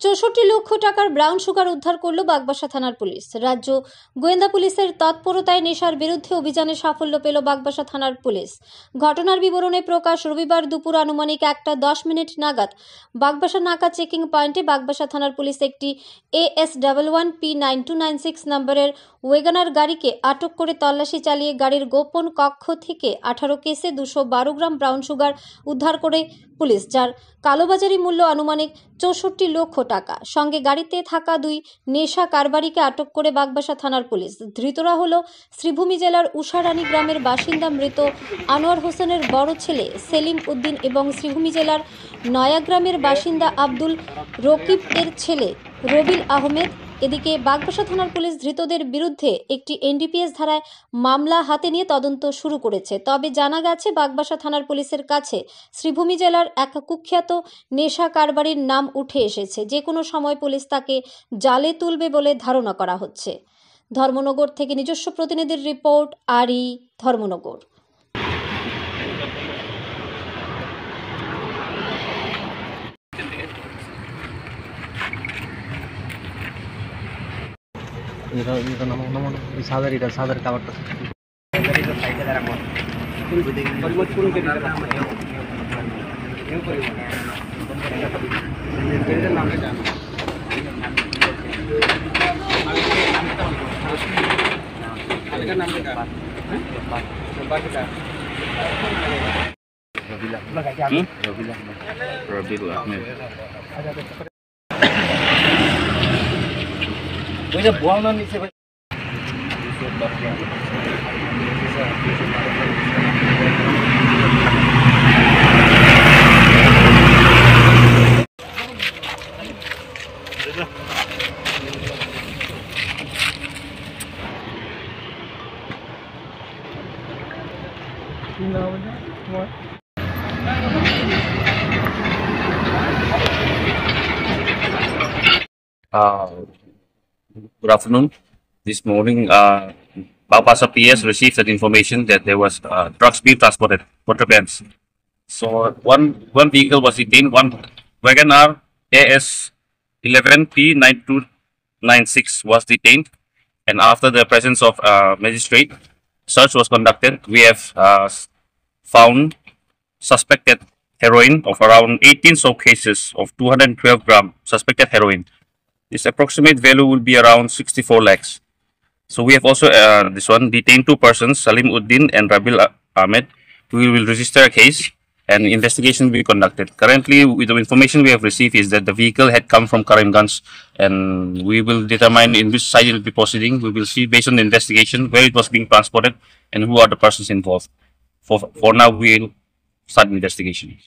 ৬৪ লক্ষ টাকার brown sugar উদ্ধার করল বাগবাসা থানার পুলিশ। রাজ্য গোয়েন্দা পুলিশের তৎপরতায় নেশার বিরুদ্ধে অভিযানে সাফল্য পেল বাগবাসা থানার পুলিশ। ঘটনার বিবরণে প্রকাশ, রবিবার দুপুর আনুমানিক 1:10 নাগাদ বাগবাসা নাকা চেকিং পয়েন্টে বাগবাসা থানার পুলিশ একটি AS11P9296 নম্বরের ওয়েগানার গাড়িকে আটক করে তল্লাশি চালিয়ে গাড়ির গোপন কক্ষ থেকে 18 কেসে 212 গ্রাম ব্রাউন সুগার উদ্ধার করে পুলিশ, যার কালোবাজারি মূল্য আনুমানিক ৬৪ লক্ষ টাকা। সঙ্গে গাড়িতে থাকা 2 নেশা কারবারিকে আটক করে বাগবাসা থানার পুলিশ। ধৃতরা হলো শ্রীভূমি জেলার উষারানী গ্রামের বাসিন্দা মৃত আনোয়ার হোসেনের বড় ছেলে সেলিম উদ্দিন এবং শ্রীভূমি জেলার নয়াগ্রামের বাসিন্দা আব্দুল রকিব এর ছেলে রবিল আহমেদ। এদিকে বাগবাসা থানার পুলিশ ধৃতদের বিরুদ্ধে একটি NDPS ধারায় মামলা হাতে নিয়ে তদন্ত শুরু করেছে। তবে জানা গেছে, বাগবাসা থানার পুলিশের কাছে শ্রীভূমি জেলার এক কুখ্যাত নেশা কারবারির নাম উঠে এসেছে। যে কোনো সময় পুলিশ তাকে জালে তুলবে বলে ধারণা করা হচ্ছে। ধর্মনগর থেকে নিজস্ব প্রতিনিধির রিপোর্ট, আরই ধর্মনগর। সাদার কাভারটা রবিল আহমেদ। ওই যে বলনা নিচে ভাই Good afternoon. This morning, Bagbasa PS received that information that there was drugs being transported, contrabands. So one vehicle was detained, one WagonR AS11P9296 was detained, and after the presence of magistrate, search was conducted. We have found suspected heroin of around 18 cases of 212 gram suspected heroin. This approximate value will be around 64 lakhs. So we have also detained 2 persons, Salim Uddin and Rabil Ahmed. We will register a case and investigation will be conducted. Currently, with the information we have received is that the vehicle had come from Karimganj, and we will determine in which side it will be proceeding. We will see based on the investigation where it was being transported and who are the persons involved. For now, we will start investigation.